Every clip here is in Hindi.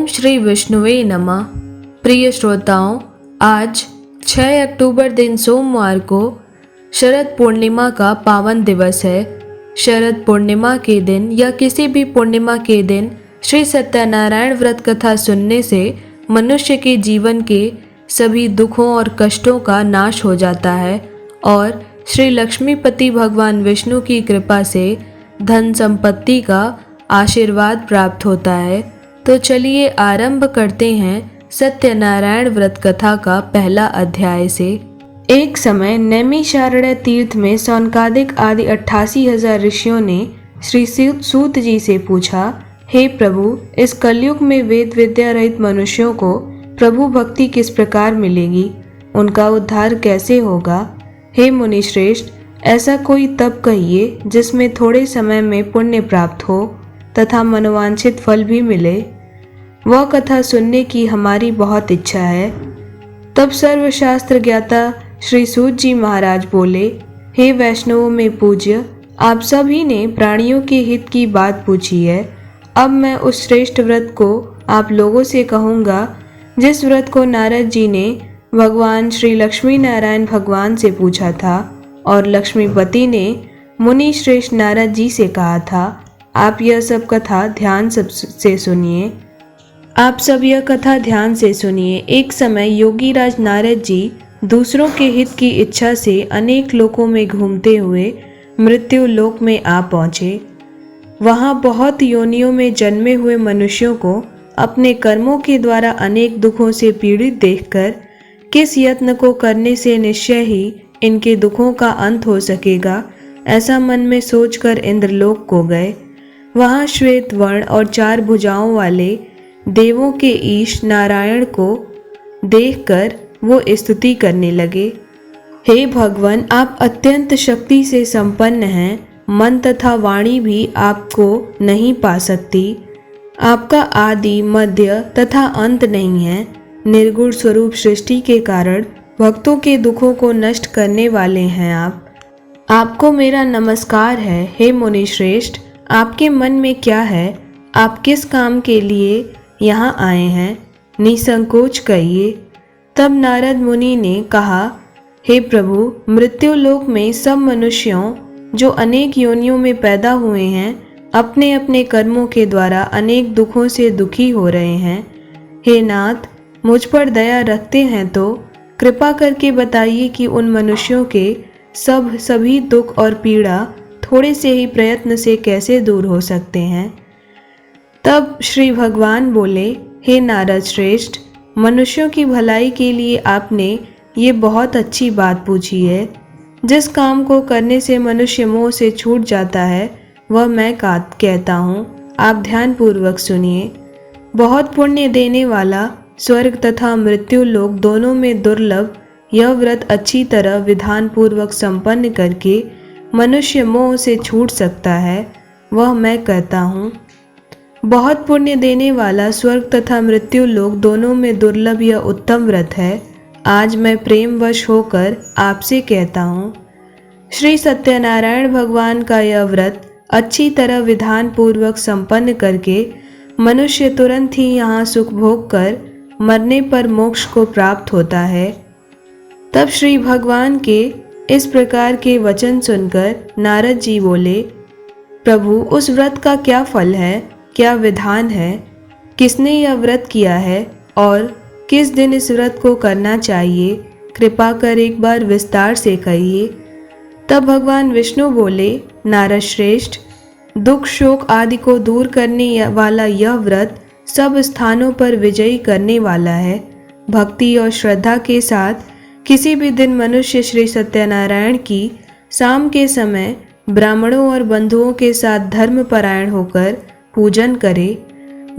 श्री विष्णुवे नमः। प्रिय श्रोताओं, आज 6 अक्टूबर दिन सोमवार को शरद पूर्णिमा का पावन दिवस है। शरद पूर्णिमा के दिन या किसी भी पूर्णिमा के दिन श्री सत्यनारायण व्रत कथा सुनने से मनुष्य के जीवन के सभी दुखों और कष्टों का नाश हो जाता है और श्री लक्ष्मीपति भगवान विष्णु की कृपा से धन संपत्ति का आशीर्वाद प्राप्त होता है। तो चलिए आरंभ करते हैं सत्यनारायण व्रत कथा का पहला अध्याय से। एक समय नैमिषारण्य तीर्थ में सौनकादिक आदि 88,000 ऋषियों ने श्री सूत जी से पूछा, हे प्रभु, इस कलयुग में वेद विद्या रहित मनुष्यों को प्रभु भक्ति किस प्रकार मिलेगी? उनका उद्धार कैसे होगा? हे मुनि श्रेष्ठ, ऐसा कोई तप कहिए जिसमें थोड़े समय में पुण्य प्राप्त हो तथा मनोवांछित फल भी मिले। वह कथा सुनने की हमारी बहुत इच्छा है। तब सर्वशास्त्र ज्ञाता श्री सूत जी महाराज बोले, हे वैष्णवों में पूज्य, आप सभी ने प्राणियों के हित की बात पूछी है। अब मैं उस श्रेष्ठ व्रत को आप लोगों से कहूँगा जिस व्रत को नारद जी ने भगवान श्री लक्ष्मी नारायण भगवान से पूछा था और लक्ष्मीपति ने मुनि श्रेष्ठ नारद जी से कहा था। आप यह सब कथा ध्यान से सुनिए। एक समय योगी राज नारद जी दूसरों के हित की इच्छा से अनेक लोकों में घूमते हुए मृत्यु लोक में आ पहुँचे। वहाँ बहुत योनियों में जन्मे हुए मनुष्यों को अपने कर्मों के द्वारा अनेक दुखों से पीड़ित देखकर किस यत्न को करने से निश्चय ही इनके दुखों का अंत हो सकेगा, ऐसा मन में सोचकर इंद्रलोक को गए। वहाँ श्वेत वर्ण और 4 भुजाओं वाले देवों के ईश नारायण को देखकर वो स्तुति करने लगे। हे भगवान, आप अत्यंत शक्ति से संपन्न हैं। मन तथा वाणी भी आपको नहीं पा सकती। आपका आदि मध्य तथा अंत नहीं है। निर्गुण स्वरूप सृष्टि के कारण भक्तों के दुखों को नष्ट करने वाले हैं आप। आपको मेरा नमस्कार है। हे मुनि श्रेष्ठ, आपके मन में क्या है? आप किस काम के लिए यहाँ आए हैं? निसंकोच कहिए। तब नारद मुनि ने कहा, हे प्रभु, मृत्यु लोक में सब मनुष्यों जो अनेक योनियों में पैदा हुए हैं अपने अपने कर्मों के द्वारा अनेक दुखों से दुखी हो रहे हैं। हे नाथ, मुझ पर दया रखते हैं तो कृपा करके बताइए कि उन मनुष्यों के सभी दुख और पीड़ा थोड़े से ही प्रयत्न से कैसे दूर हो सकते हैं। तब श्री भगवान बोले, हे नारद श्रेष्ठ, मनुष्यों की भलाई के लिए आपने ये बहुत अच्छी बात पूछी है। जिस काम को करने से मनुष्य मोह से छूट जाता है वह मैं कहता हूँ। आप ध्यान पूर्वक सुनिए। बहुत पुण्य देने वाला स्वर्ग तथा मृत्यु लोक दोनों में दुर्लभ यह व्रत अच्छी तरह विधान पूर्वक संपन्न करके मनुष्य मोह से छूट सकता है, वह मैं कहता हूँ। बहुत पुण्य देने वाला स्वर्ग तथा मृत्यु लोक दोनों में दुर्लभ यह उत्तम व्रत है। आज मैं प्रेमवश होकर आपसे कहता हूँ। श्री सत्यनारायण भगवान का यह व्रत अच्छी तरह विधान पूर्वक संपन्न करके मनुष्य तुरंत ही यहाँ सुख भोग कर मरने पर मोक्ष को प्राप्त होता है। तब श्री भगवान के इस प्रकार के वचन सुनकर नारद जी बोले, प्रभु, उस व्रत का क्या फल है, क्या विधान है? किसने यह व्रत किया है और किस दिन इस व्रत को करना चाहिए? कृपा कर एक बार विस्तार से कहिए। तब भगवान विष्णु बोले, नारद श्रेष्ठ, दुख शोक आदि को दूर करने वाला यह व्रत सब स्थानों पर विजयी करने वाला है। भक्ति और श्रद्धा के साथ किसी भी दिन मनुष्य श्री सत्यनारायण की शाम के समय ब्राह्मणों और बंधुओं के साथ धर्मपरायण होकर पूजन करे।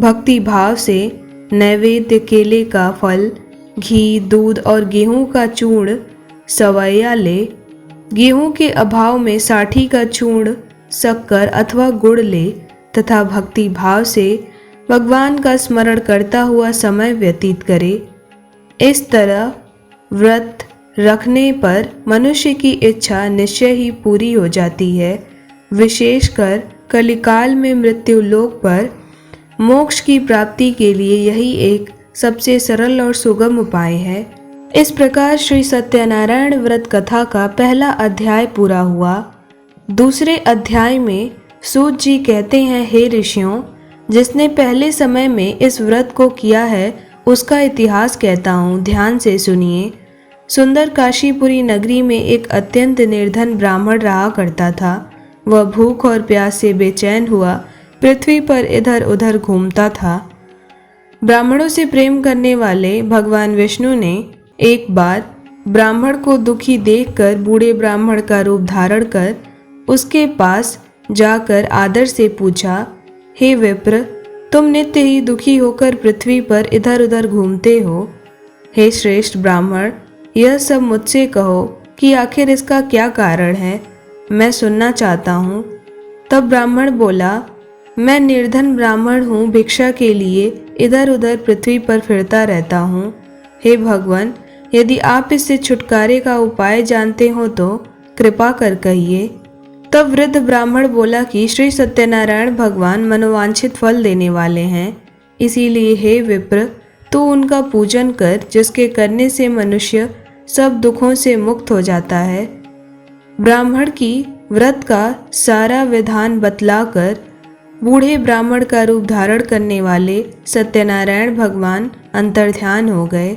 भक्ति भाव से नैवेद्य केले का फल, घी, दूध और गेहूं का चूर्ण सवैया ले। गेहूं के अभाव में साठी का चूर्ण, शक्कर अथवा गुड़ ले तथा भक्ति भाव से भगवान का स्मरण करता हुआ समय व्यतीत करे। इस तरह व्रत रखने पर मनुष्य की इच्छा निश्चय ही पूरी हो जाती है। विशेषकर कलिकाल में मृत्यु लोक पर मोक्ष की प्राप्ति के लिए यही एक सबसे सरल और सुगम उपाय है। इस प्रकार श्री सत्यनारायण व्रत कथा का पहला अध्याय पूरा हुआ। दूसरे अध्याय में सूत जी कहते हैं, हे ऋषियों, जिसने पहले समय में इस व्रत को किया है उसका इतिहास कहता हूँ, ध्यान से सुनिए। सुंदर काशीपुरी नगरी में एक अत्यंत निर्धन ब्राह्मण रहा करता था। वह भूख और प्यास से बेचैन हुआ पृथ्वी पर इधर उधर घूमता था। ब्राह्मणों से प्रेम करने वाले भगवान विष्णु ने एक बार ब्राह्मण को दुखी देखकर बूढ़े ब्राह्मण का रूप धारण कर उसके पास जाकर आदर से पूछा, हे विप्र, तुम नित्य ही दुखी होकर पृथ्वी पर इधर उधर घूमते हो। हे श्रेष्ठ ब्राह्मण, यह सब मुझसे कहो कि आखिर इसका क्या कारण है, मैं सुनना चाहता हूँ। तब ब्राह्मण बोला, मैं निर्धन ब्राह्मण हूँ, भिक्षा के लिए इधर उधर पृथ्वी पर फिरता रहता हूँ। हे भगवान, यदि आप इससे छुटकारे का उपाय जानते हो तो कृपा कर कहिए। तब वृद्ध ब्राह्मण बोला कि श्री सत्यनारायण भगवान मनोवांछित फल देने वाले हैं, इसीलिए हे विप्र, तू उनका पूजन कर, जिसके करने से मनुष्य सब दुखों से मुक्त हो जाता है। ब्राह्मण की व्रत का सारा विधान बतलाकर बूढ़े ब्राह्मण का रूप धारण करने वाले सत्यनारायण भगवान अंतर्ध्यान हो गए।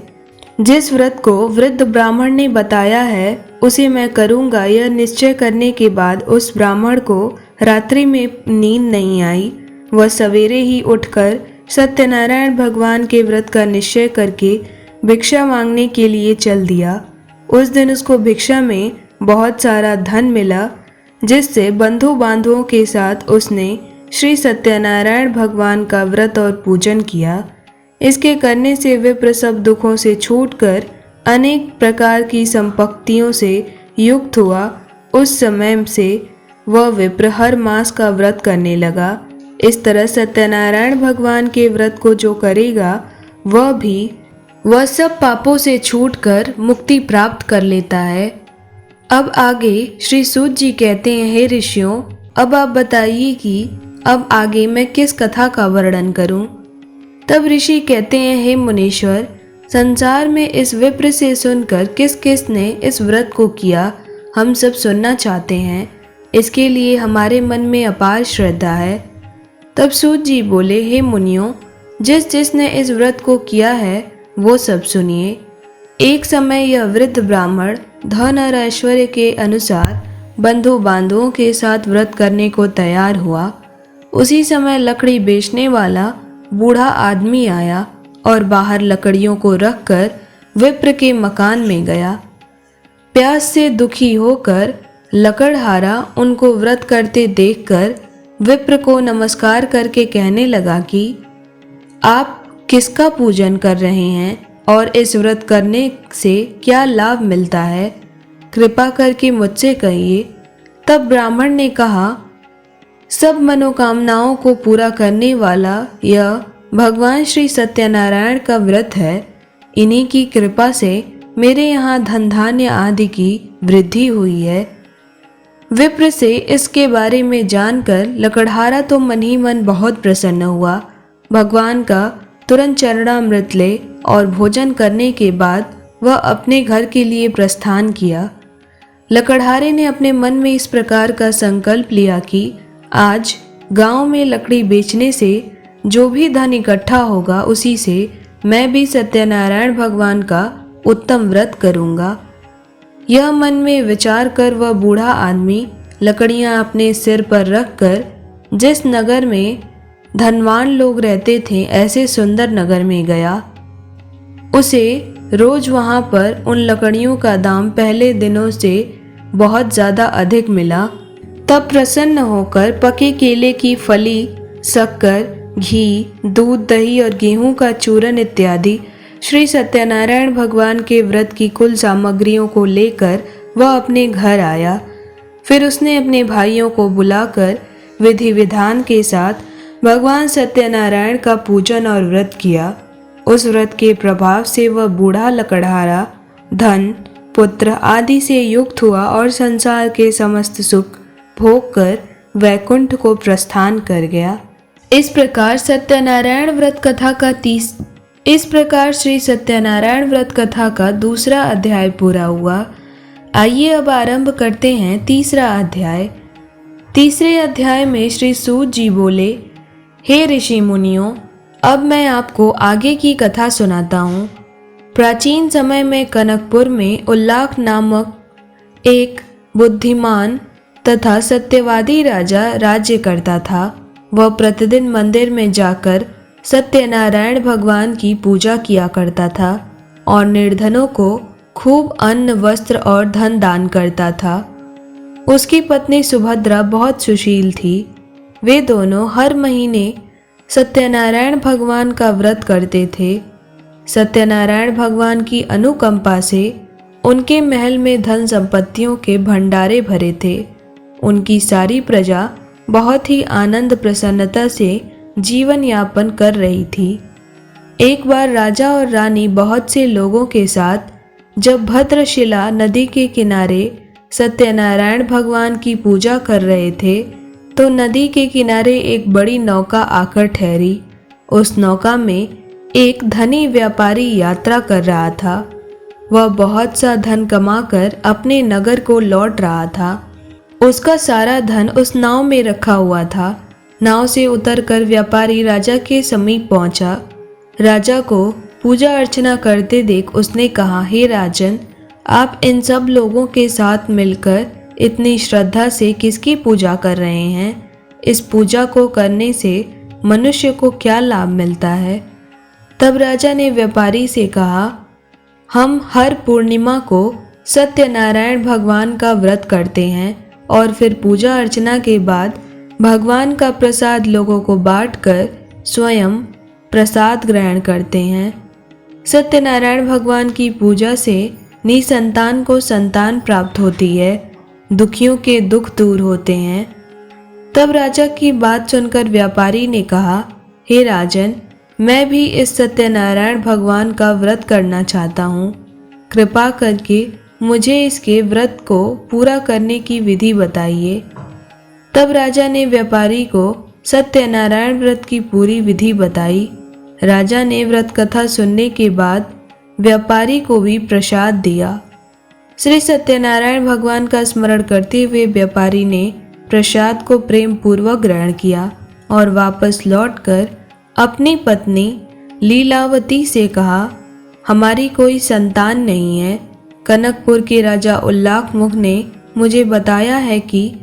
जिस व्रत को वृद्ध ब्राह्मण ने बताया है उसे मैं करूँगा, यह निश्चय करने के बाद उस ब्राह्मण को रात्रि में नींद नहीं आई। वह सवेरे ही उठकर सत्यनारायण भगवान के व्रत का निश्चय करके भिक्षा मांगने के लिए चल दिया। उस दिन उसको भिक्षा में बहुत सारा धन मिला, जिससे बंधु बांधवों के साथ उसने श्री सत्यनारायण भगवान का व्रत और पूजन किया। इसके करने से विप्र सब दुखों से छूटकर अनेक प्रकार की संपत्तियों से युक्त हुआ। उस समय से वह विप्र हर मास का व्रत करने लगा। इस तरह सत्यनारायण भगवान के व्रत को जो करेगा वह सब पापों से छूटकर मुक्ति प्राप्त कर लेता है। अब आगे श्री सूत जी कहते हैं, हे ऋषियों, अब आप बताइए कि अब आगे मैं किस कथा का वर्णन करूं। तब ऋषि कहते हैं, हे मुनीश्वर, संसार में इस विप्र से सुनकर किस किस ने इस व्रत को किया, हम सब सुनना चाहते हैं। इसके लिए हमारे मन में अपार श्रद्धा है। तब सूत जी बोले, हे मुनियों, जिस जिसने इस व्रत को किया है वो सब सुनिए। एक समय यह वृद्ध ब्राह्मण धन और ऐश्वर्य के अनुसार बंधु बांधवों के साथ व्रत करने को तैयार हुआ। उसी समय लकड़ी बेचने वाला बूढ़ा आदमी आया और बाहर लकड़ियों को रखकर विप्र के मकान में गया। प्यास से दुखी होकर लकड़हारा उनको व्रत करते देखकर विप्र को नमस्कार करके कहने लगा कि आप किसका पूजन कर रहे हैं और इस व्रत करने से क्या लाभ मिलता है, कृपा करके मुझसे कहिए। तब ब्राह्मण ने कहा, सब मनोकामनाओं को पूरा करने वाला यह भगवान श्री सत्यनारायण का व्रत है। इन्हीं की कृपा से मेरे यहाँ धन धान्य आदि की वृद्धि हुई है। विप्र से इसके बारे में जानकर लकड़हारा तो मन ही मन बहुत प्रसन्न हुआ। भगवान का तुरंत चरणामृत ले और भोजन करने के बाद वह अपने घर के लिए प्रस्थान किया। लकड़हारे ने अपने मन में इस प्रकार का संकल्प लिया कि आज गांव में लकड़ी बेचने से जो भी धन इकट्ठा होगा उसी से मैं भी सत्यनारायण भगवान का उत्तम व्रत करूंगा। यह मन में विचार कर वह बूढ़ा आदमी लकड़ियां अपने सिर पर रखकर जिस नगर में धनवान लोग रहते थे ऐसे सुंदर नगर में गया। उसे रोज वहां पर उन लकड़ियों का दाम पहले दिनों से बहुत ज़्यादा अधिक मिला। तब प्रसन्न होकर पके केले की फली, शक्कर, घी, दूध, दही और गेहूं का चूरन इत्यादि श्री सत्यनारायण भगवान के व्रत की कुल सामग्रियों को लेकर वह अपने घर आया। फिर उसने अपने भाइयों को बुलाकर विधि विधान के साथ भगवान सत्यनारायण का पूजन और व्रत किया। उस व्रत के प्रभाव से वह बूढ़ा लकड़हारा धन, पुत्र आदि से युक्त हुआ और संसार के समस्त सुख भोग कर वैकुंठ को प्रस्थान कर गया। इस प्रकार श्री सत्यनारायण व्रत कथा का दूसरा अध्याय पूरा हुआ। आइए अब आरंभ करते हैं तीसरा अध्याय। तीसरे अध्याय में श्री सूत जी बोले, हे ऋषि मुनियों, अब मैं आपको आगे की कथा सुनाता हूँ। प्राचीन समय में कनकपुर में उल्लाख नामक एक बुद्धिमान तथा सत्यवादी राजा राज्य करता था। वह प्रतिदिन मंदिर में जाकर सत्यनारायण भगवान की पूजा किया करता था और निर्धनों को खूब अन्न, वस्त्र और धन दान करता था। उसकी पत्नी सुभद्रा बहुत सुशील थी। वे दोनों हर महीने सत्यनारायण भगवान का व्रत करते थे। सत्यनारायण भगवान की अनुकंपा से उनके महल में धन संपत्तियों के भंडारे भरे थे। उनकी सारी प्रजा बहुत ही आनंद प्रसन्नता से जीवन यापन कर रही थी। एक बार राजा और रानी बहुत से लोगों के साथ जब भद्रशिला नदी के किनारे सत्यनारायण भगवान की पूजा कर रहे थे तो नदी के किनारे एक बड़ी नौका आकर ठहरी। उस नौका में एक धनी व्यापारी यात्रा कर रहा था। वह बहुत सा धन कमाकर अपने नगर को लौट रहा था। उसका सारा धन उस नाव में रखा हुआ था। नाव से उतरकर व्यापारी राजा के समीप पहुंचा। राजा को पूजा अर्चना करते देख उसने कहा, हे राजन, आप इन सब लोगों के साथ मिलकर इतनी श्रद्धा से किसकी पूजा कर रहे हैं? इस पूजा को करने से मनुष्य को क्या लाभ मिलता है? तब राजा ने व्यापारी से कहा, हम हर पूर्णिमा को सत्यनारायण भगवान का व्रत करते हैं और फिर पूजा अर्चना के बाद भगवान का प्रसाद लोगों को बांटकर स्वयं प्रसाद ग्रहण करते हैं। सत्यनारायण भगवान की पूजा से निसंतान को संतान प्राप्त होती है, दुखियों के दुख दूर होते हैं। तब राजा की बात सुनकर व्यापारी ने कहा, हे राजन, मैं भी इस सत्यनारायण भगवान का व्रत करना चाहता हूँ। कृपा करके मुझे इसके व्रत को पूरा करने की विधि बताइए। तब राजा ने व्यापारी को सत्यनारायण व्रत की पूरी विधि बताई। राजा ने व्रत कथा सुनने के बाद व्यापारी को भी प्रसाद दिया। श्री सत्यनारायण भगवान का स्मरण करते हुए व्यापारी ने प्रसाद को प्रेम पूर्वक ग्रहण किया और वापस लौटकर अपनी पत्नी लीलावती से कहा, हमारी कोई संतान नहीं है। कनकपुर के राजा उल्लाखमुख ने मुझे बताया है कि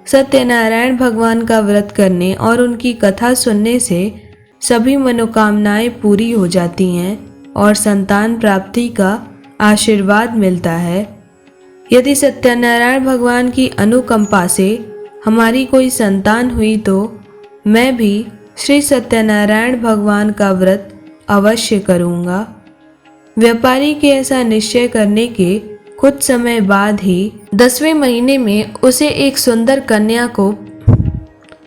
सत्यनारायण भगवान का व्रत करने और उनकी कथा सुनने से सभी मनोकामनाएं पूरी हो जाती हैं और संतान प्राप्ति का आशीर्वाद मिलता है। यदि सत्यनारायण भगवान की अनुकंपा से हमारी कोई संतान हुई तो मैं भी श्री सत्यनारायण भगवान का व्रत अवश्य करूँगा। व्यापारी के ऐसा निश्चय करने के कुछ समय बाद ही 10वें महीने में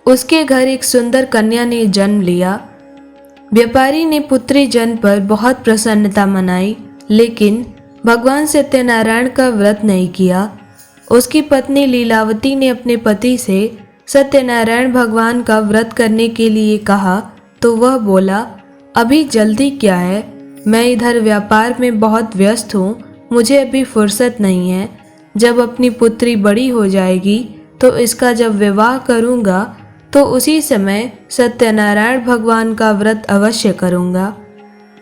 उसके घर एक सुंदर कन्या ने जन्म लिया। व्यापारी ने पुत्री जन्म पर बहुत प्रसन्नता मनाई, लेकिन भगवान सत्यनारायण का व्रत नहीं किया। उसकी पत्नी लीलावती ने अपने पति से सत्यनारायण भगवान का व्रत करने के लिए कहा तो वह बोला, अभी जल्दी क्या है, मैं इधर व्यापार में बहुत व्यस्त हूँ, मुझे अभी फुर्सत नहीं है। जब अपनी पुत्री बड़ी हो जाएगी तो इसका जब विवाह करूँगा तो उसी समय सत्यनारायण भगवान का व्रत अवश्य करूँगा।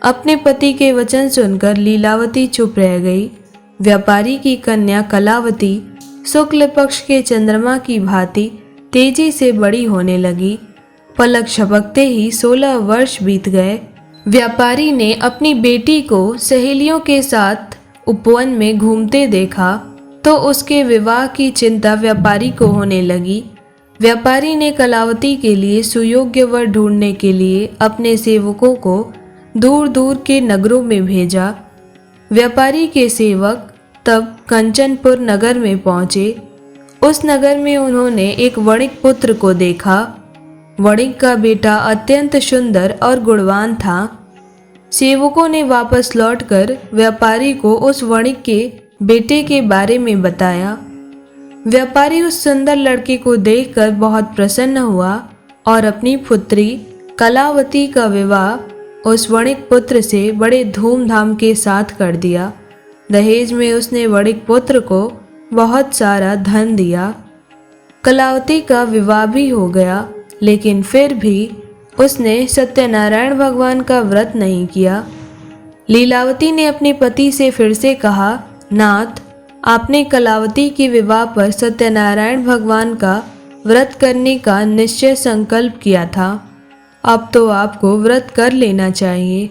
अपने पति के वचन सुनकर लीलावती चुप रह गई। व्यापारी की कन्या कलावती शुक्ल पक्ष के चंद्रमा की भांति तेजी से बड़ी होने लगी। पलक झपकते ही 16 वर्ष बीत गए। व्यापारी ने अपनी बेटी को सहेलियों के साथ उपवन में घूमते देखा तो उसके विवाह की चिंता व्यापारी को होने लगी। व्यापारी ने कलावती के लिए सुयोग्य वर ढूंढने के लिए अपने सेवकों को दूर दूर के नगरों में भेजा। व्यापारी के सेवक तब कंचनपुर नगर में पहुंचे। उस नगर में उन्होंने एक वणिक पुत्र को देखा। वणिक का बेटा अत्यंत सुंदर और गुणवान था। सेवकों ने वापस लौटकर व्यापारी को उस वणिक के बेटे के बारे में बताया। व्यापारी उस सुंदर लड़के को देखकर बहुत प्रसन्न हुआ और अपनी पुत्री कलावती का विवाह उस वणिक पुत्र से बड़े धूमधाम के साथ कर दिया। दहेज में उसने वणिक पुत्र को बहुत सारा धन दिया। कलावती का विवाह भी हो गया, लेकिन फिर भी उसने सत्यनारायण भगवान का व्रत नहीं किया। लीलावती ने अपने पति से फिर से कहा, नाथ, आपने कलावती के विवाह पर सत्यनारायण भगवान का व्रत करने का निश्चय संकल्प किया था, अब तो आपको व्रत कर लेना चाहिए।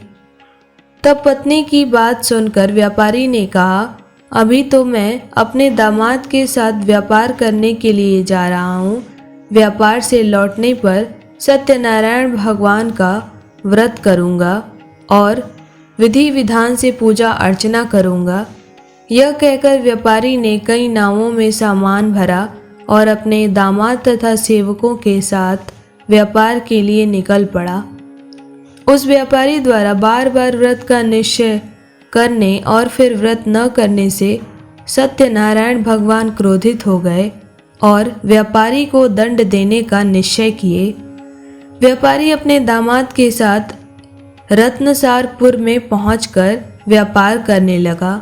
तब पत्नी की बात सुनकर व्यापारी ने कहा, अभी तो मैं अपने दामाद के साथ व्यापार करने के लिए जा रहा हूँ। व्यापार से लौटने पर सत्यनारायण भगवान का व्रत करूँगा और विधि विधान से पूजा अर्चना करूँगा। यह कहकर व्यापारी ने कई नावों में सामान भरा और अपने दामाद तथा सेवकों के साथ व्यापार के लिए निकल पड़ा। उस व्यापारी द्वारा बार बार व्रत का निश्चय करने और फिर व्रत न करने से सत्यनारायण भगवान क्रोधित हो गए और व्यापारी को दंड देने का निश्चय किए। व्यापारी अपने दामाद के साथ रत्नसारपुर में पहुंचकर व्यापार करने लगा।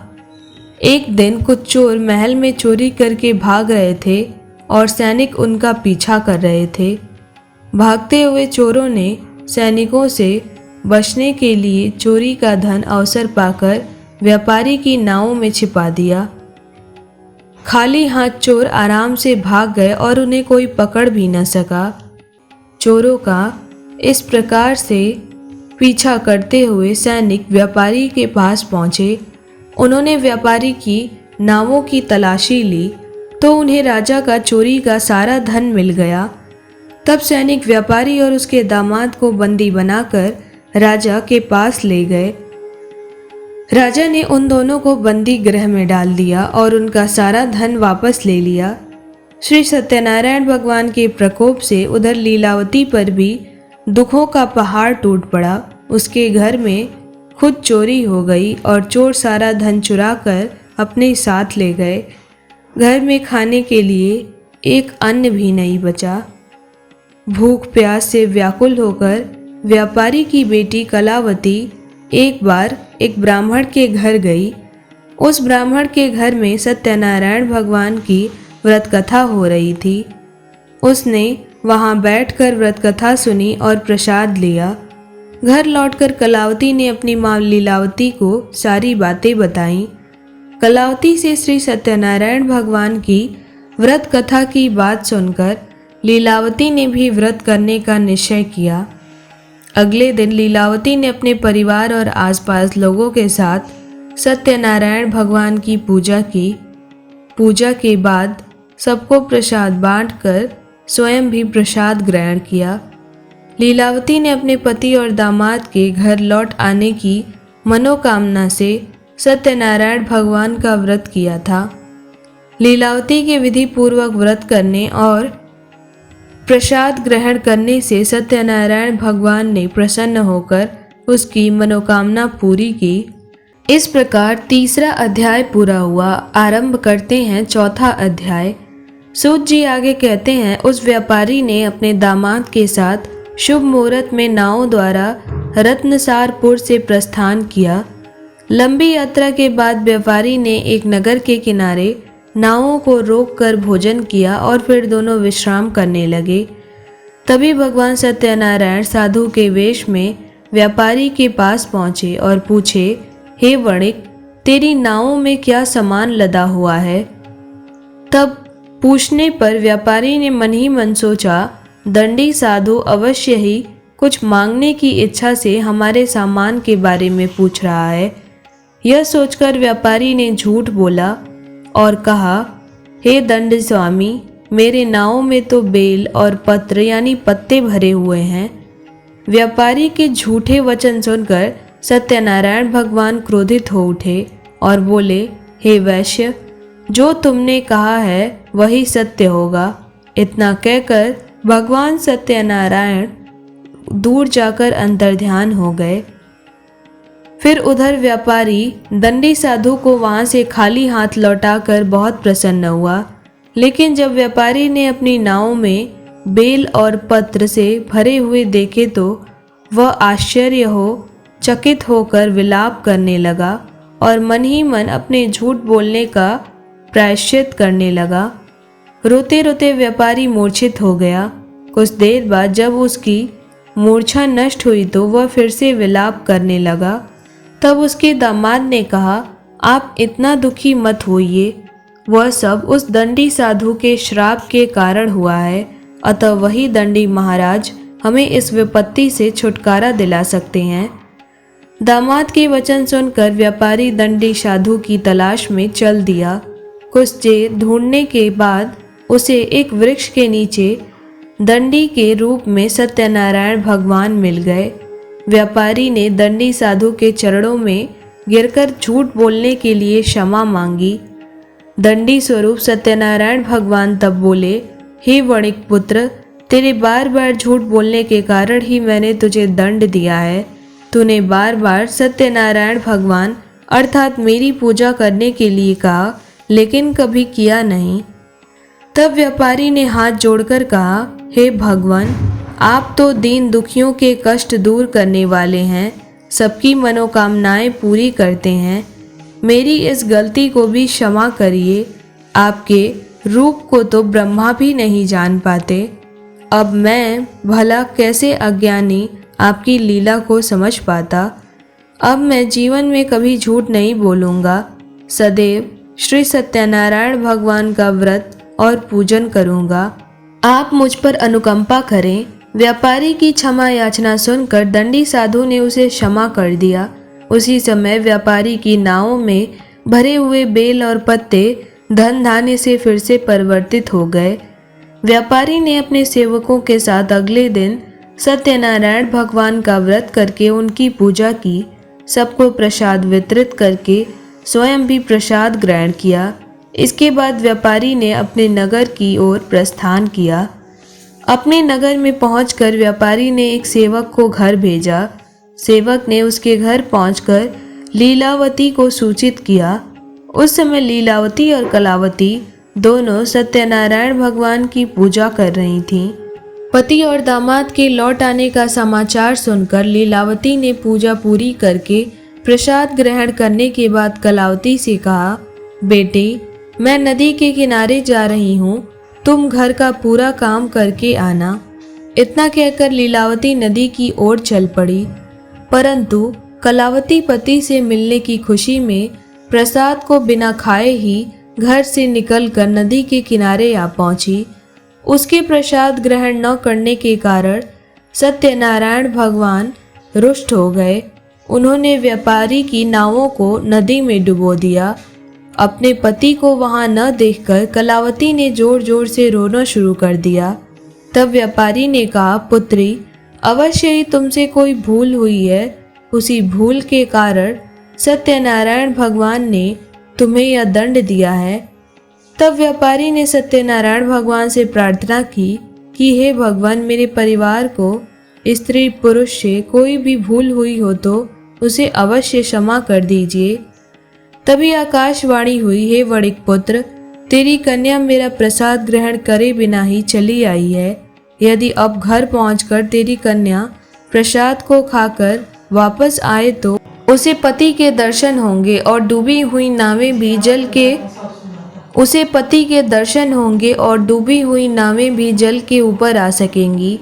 एक दिन कुछ चोर महल में चोरी करके भाग रहे थे और सैनिक उनका पीछा कर रहे थे। भागते हुए चोरों ने सैनिकों से बचने के लिए चोरी का धन अवसर पाकर व्यापारी की नावों में छिपा दिया। खाली हाथ चोर आराम से भाग गए और उन्हें कोई पकड़ भी न सका। चोरों का इस प्रकार से पीछा करते हुए सैनिक व्यापारी के पास पहुंचे। उन्होंने व्यापारी की नावों की तलाशी ली तो उन्हें राजा का चोरी का सारा धन मिल गया। तब सैनिक व्यापारी और उसके दामाद को बंदी बनाकर राजा के पास ले गए। राजा ने उन दोनों को बंदी गृह में डाल दिया और उनका सारा धन वापस ले लिया। श्री सत्यनारायण भगवान के प्रकोप से उधर लीलावती पर भी दुखों का पहाड़ टूट पड़ा। उसके घर में खुद चोरी हो गई और चोर सारा धन चुरा कर अपने साथ ले गए। घर में खाने के लिए एक अन्न भी नहीं बचा। भूख प्यास से व्याकुल होकर व्यापारी की बेटी कलावती एक बार एक ब्राह्मण के घर गई। उस ब्राह्मण के घर में सत्यनारायण भगवान की व्रत कथा हो रही थी। उसने वहां बैठकर व्रत कथा सुनी और प्रसाद लिया। घर लौटकर कलावती ने अपनी माँ लीलावती को सारी बातें बताईं। कलावती से श्री सत्यनारायण भगवान की व्रत कथा की बात सुनकर लीलावती ने भी व्रत करने का निश्चय किया। अगले दिन लीलावती ने अपने परिवार और आसपास लोगों के साथ सत्यनारायण भगवान की पूजा की। पूजा के बाद सबको प्रसाद बांटकर स्वयं भी प्रसाद ग्रहण किया। लीलावती ने अपने पति और दामाद के घर लौट आने की मनोकामना से सत्यनारायण भगवान का व्रत किया था। लीलावती के विधि पूर्वक व्रत करने और प्रसाद ग्रहण करने से सत्यनारायण भगवान ने प्रसन्न होकर उसकी मनोकामना पूरी की। इस प्रकार तीसरा अध्याय पूरा हुआ। आरंभ करते हैं चौथा अध्याय। सूत जी आगे कहते हैं, उस व्यापारी ने अपने दामाद के साथ शुभ मुहूर्त में नावों द्वारा रत्नसारपुर से प्रस्थान किया। लंबी यात्रा के बाद व्यापारी ने एक नगर के किनारे नावों को रोककर भोजन किया और फिर दोनों विश्राम करने लगे। तभी भगवान सत्यनारायण साधु के वेश में व्यापारी के पास पहुँचे और पूछे, हे वणिक, तेरी नावों में क्या सामान लदा हुआ है? तब पूछने पर व्यापारी ने मन ही मन सोचा, दंडी साधु अवश्य ही कुछ मांगने की इच्छा से हमारे सामान के बारे में पूछ रहा है। यह सोचकर व्यापारी ने झूठ बोला और कहा, हे दंड स्वामी, मेरे नावों में तो बेल और पत्र यानी पत्ते भरे हुए हैं। व्यापारी के झूठे वचन सुनकर सत्यनारायण भगवान क्रोधित हो उठे और बोले, हे वैश्य, जो तुमने कहा है वही सत्य होगा। इतना कहकर भगवान सत्यनारायण दूर जाकर अंतर्ध्यान हो गए। फिर उधर व्यापारी दंडी साधु को वहां से खाली हाथ लौटाकर बहुत प्रसन्न हुआ। लेकिन जब व्यापारी ने अपनी नाव में बेल और पत्र से भरे हुए देखे तो वह आश्चर्य हो चकित होकर विलाप करने लगा और मन ही मन अपने झूठ बोलने का प्रायश्चित करने लगा। रोते रोते व्यापारी मूर्छित हो गया। कुछ देर बाद जब उसकी मूर्छा नष्ट हुई तो वह फिर से विलाप करने लगा। तब उसके दामाद ने कहा, आप इतना दुखी मत होइए, वह सब उस दंडी साधु के श्राप के कारण हुआ है, अतः वही दंडी महाराज हमें इस विपत्ति से छुटकारा दिला सकते हैं। दामाद के वचन सुनकर व्यापारी दंडी साधु की तलाश में चल दिया। कुछ देर ढूंढने के बाद उसे एक वृक्ष के नीचे दंडी के रूप में सत्यनारायण भगवान मिल गए। व्यापारी ने दंडी साधु के चरणों में गिरकर झूठ बोलने के लिए क्षमा मांगी। दंडी स्वरूप सत्यनारायण भगवान तब बोले, हे वणिक पुत्र, तेरे बार बार झूठ बोलने के कारण ही मैंने तुझे दंड दिया है। तूने बार बार सत्यनारायण भगवान अर्थात मेरी पूजा करने के लिए कहा, लेकिन कभी किया नहीं। तब व्यापारी ने हाथ जोड़कर कहा, हे भगवान, आप तो दीन दुखियों के कष्ट दूर करने वाले हैं, सबकी मनोकामनाएं पूरी करते हैं। मेरी इस गलती को भी क्षमा करिए। आपके रूप को तो ब्रह्मा भी नहीं जान पाते। अब मैं भला कैसे अज्ञानी आपकी लीला को समझ पाता। अब मैं जीवन में कभी झूठ नहीं बोलूँगा। सदैव श्री सत्यनारायण भगवान का व्रत और पूजन करूँगा। आप मुझ पर अनुकंपा करें। व्यापारी की क्षमा याचना सुनकर दंडी साधु ने उसे क्षमा कर दिया। उसी समय व्यापारी की नावों में भरे हुए बेल और पत्ते धन धान्य से फिर से परिवर्तित हो गए। व्यापारी ने अपने सेवकों के साथ अगले दिन सत्यनारायण भगवान का व्रत करके उनकी पूजा की। सबको प्रसाद वितरित करके स्वयं भी प्रसाद ग्रहण किया। इसके बाद व्यापारी ने अपने नगर की ओर प्रस्थान किया। अपने नगर में पहुंचकर व्यापारी ने एक सेवक को घर भेजा। सेवक ने उसके घर पहुंचकर लीलावती को सूचित किया। उस समय लीलावती और कलावती दोनों सत्यनारायण भगवान की पूजा कर रही थीं। पति और दामाद के लौट आने का समाचार सुनकर लीलावती ने पूजा पूरी करके प्रसाद ग्रहण करने के बाद कलावती से कहा, बेटी, मैं नदी के किनारे जा रही हूँ, तुम घर का पूरा काम करके आना। इतना कहकर लीलावती नदी की ओर चल पड़ी। परंतु कलावती पति से मिलने की खुशी में प्रसाद को बिना खाए ही घर से निकलकर नदी के किनारे आ पहुंची। उसके प्रसाद ग्रहण न करने के कारण सत्यनारायण भगवान रुष्ट हो गए। उन्होंने व्यापारी की नावों को नदी में डुबो दिया। अपने पति को वहां न देखकर कलावती ने जोर जोर से रोना शुरू कर दिया। तब व्यापारी ने कहा, पुत्री, अवश्य ही तुमसे कोई भूल हुई है। उसी भूल के कारण सत्यनारायण भगवान ने तुम्हें यह दंड दिया है। तब व्यापारी ने सत्यनारायण भगवान से प्रार्थना की कि हे भगवान, मेरे परिवार को स्त्री पुरुष से कोई भी भूल हुई हो तो उसे अवश्य क्षमा कर दीजिए। तभी आकाशवाणी हुई, हे वणिक पुत्र, तेरी कन्या मेरा प्रसाद ग्रहण करे बिना ही चली आई है। यदि अब घर पहुंचकर तेरी कन्या प्रसाद को खाकर वापस आए तो उसे पति के दर्शन होंगे और डूबी हुई नावें भी जल के ऊपर आ सकेंगी।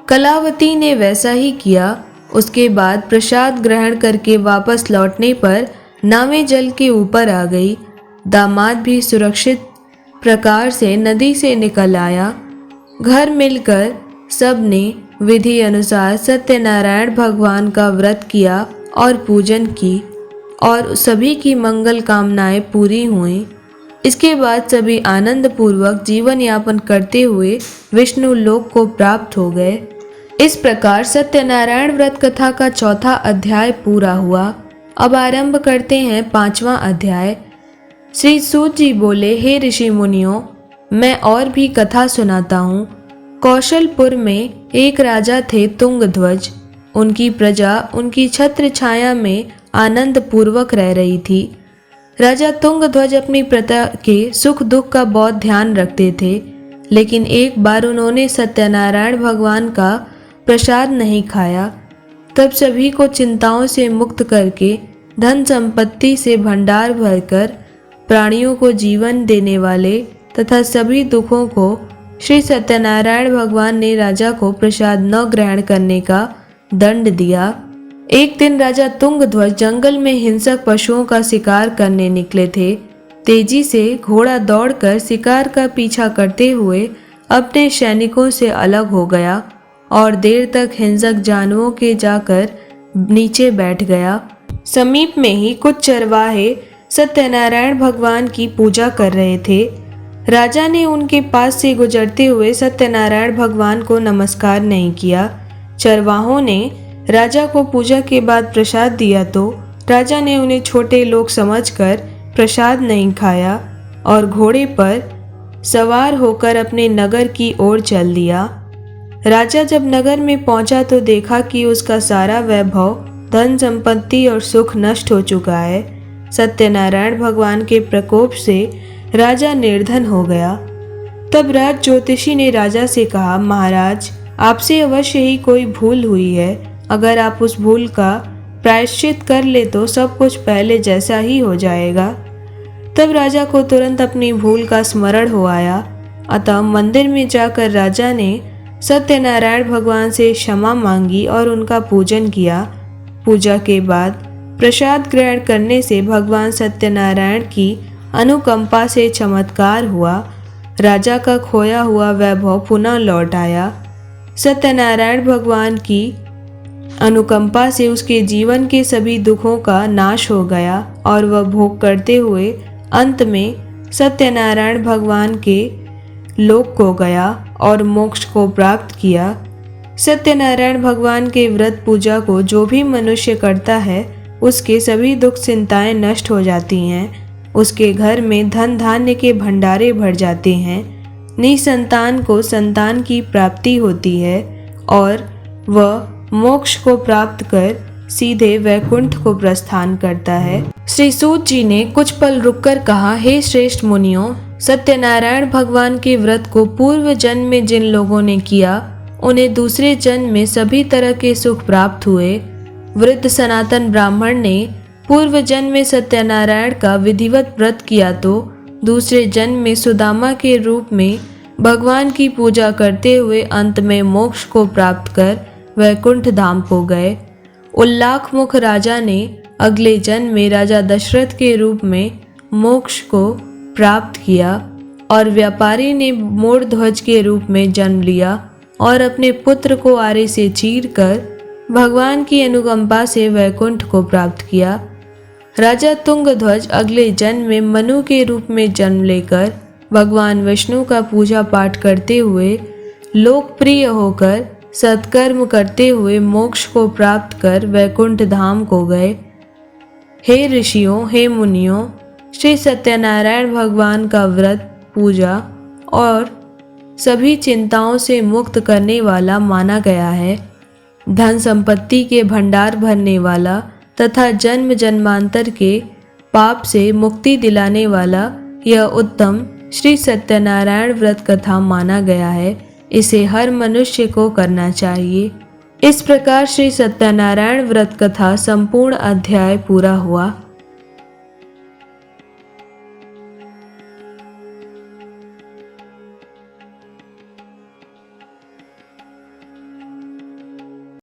कलावती ने वैसा ही किया। उसके बाद प्रसाद ग्रहण करके वापस लौटने पर नावें जल के ऊपर आ गई। दामाद भी सुरक्षित प्रकार से नदी से निकल आया। घर मिलकर सबने विधि अनुसार सत्यनारायण भगवान का व्रत किया और पूजन की और सभी की मंगल कामनाएं पूरी हुईं। इसके बाद सभी आनंद पूर्वक जीवन यापन करते हुए विष्णु लोक को प्राप्त हो गए। इस प्रकार सत्यनारायण व्रत कथा का चौथा अध्याय पूरा हुआ। अब आरंभ करते हैं 5वां अध्याय। श्री सूत जी बोले, हे ऋषि मुनियों, मैं और भी कथा सुनाता हूँ। कौशलपुर में एक राजा थे तुंगध्वज। उनकी प्रजा उनकी छत्र छाया में आनंद पूर्वक रह रही थी। राजा तुंगध्वज अपनी प्रजा के सुख दुख का बहुत ध्यान रखते थे, लेकिन एक बार उन्होंने सत्यनारायण भगवान का प्रसाद नहीं खाया। तब सभी को चिंताओं से मुक्त करके धन संपत्ति से भंडार भरकर प्राणियों को जीवन देने वाले तथा सभी दुखों को श्री सत्यनारायण भगवान ने राजा को प्रसाद न ग्रहण करने का दंड दिया। एक दिन राजा तुंगध्वज जंगल में हिंसक पशुओं का शिकार करने निकले थे। तेजी से घोड़ा दौड़कर शिकार का पीछा करते हुए अपने सैनिकों से अलग हो गया और देर तक हिंसक जानवरों के जाकर नीचे बैठ गया। समीप में ही कुछ चरवाहे सत्यनारायण भगवान की पूजा कर रहे थे। राजा ने उनके पास से गुजरते हुए सत्यनारायण भगवान को नमस्कार नहीं किया। चरवाहों ने राजा को पूजा के बाद प्रसाद दिया तो राजा ने उन्हें छोटे लोग समझकर प्रसाद नहीं खाया और घोड़े पर सवार होकर अपने नगर की ओर चल दिया। राजा जब नगर में पहुंचा तो देखा कि उसका सारा वैभव, धन संपत्ति और सुख नष्ट हो चुका है। सत्यनारायण भगवान के प्रकोप से राजा निर्धन हो गया। तब राज ज्योतिषी ने राजा से कहा, महाराज, आपसे अवश्य ही कोई भूल हुई है। अगर आप उस भूल का प्रायश्चित कर ले तो सब कुछ पहले जैसा ही हो जाएगा। तब राजा को तुरंत अपनी भूल का स्मरण हो आया। अतः मंदिर में जाकर राजा ने सत्यनारायण भगवान से क्षमा मांगी और उनका पूजन किया। पूजा के बाद प्रसाद ग्रहण करने से भगवान सत्यनारायण की अनुकंपा से चमत्कार हुआ। राजा का खोया हुआ वैभव पुनः लौट आया। सत्यनारायण भगवान की अनुकंपा से उसके जीवन के सभी दुखों का नाश हो गया और वह भोग करते हुए अंत में सत्यनारायण भगवान के लोक को गया और मोक्ष को प्राप्त किया। सत्यनारायण भगवान के व्रत पूजा को जो भी मनुष्य करता है उसके सभी दुख चिंताएं नष्ट हो जाती हैं। उसके घर में धन धान्य के भंडारे भर जाते हैं। निसंतान को संतान की प्राप्ति होती है और वह मोक्ष को प्राप्त कर सीधे वैकुंठ को प्रस्थान करता है। श्री सूत जी ने कुछ पल रुककर कहा, हे श्रेष्ठ मुनियों, सत्यनारायण भगवान के व्रत को पूर्व जन्म में जिन लोगों ने किया उन्हें दूसरे जन्म में सभी तरह के सुख प्राप्त हुए। वृद्ध सनातन ब्राह्मण ने पूर्व जन्म में सत्यनारायण का विधिवत व्रत किया तो दूसरे जन्म में सुदामा के रूप में भगवान की पूजा करते हुए अंत में मोक्ष को प्राप्त कर वैकुंठ धाम को गए। उल्लाख मुख राजा ने अगले जन्म में राजा दशरथ के रूप में मोक्ष को प्राप्त किया और व्यापारी ने मोरध्वज के रूप में जन्म लिया और अपने पुत्र को आरे से चीरकर भगवान की अनुकंपा से वैकुंठ को प्राप्त किया। राजा तुंगध्वज अगले जन्म में मनु के रूप में जन्म लेकर भगवान विष्णु का पूजा पाठ करते हुए लोकप्रिय होकर सत्कर्म करते हुए मोक्ष को प्राप्त कर वैकुंठ धाम को गए। हे ऋषियों, हे मुनियों, श्री सत्यनारायण भगवान का व्रत पूजा और सभी चिंताओं से मुक्त करने वाला माना गया है। धन संपत्ति के भंडार भरने वाला तथा जन्म जन्मांतर के पाप से मुक्ति दिलाने वाला यह उत्तम श्री सत्यनारायण व्रत कथा माना गया है। इसे हर मनुष्य को करना चाहिए। इस प्रकार श्री सत्यनारायण व्रत कथा संपूर्ण अध्याय पूरा हुआ।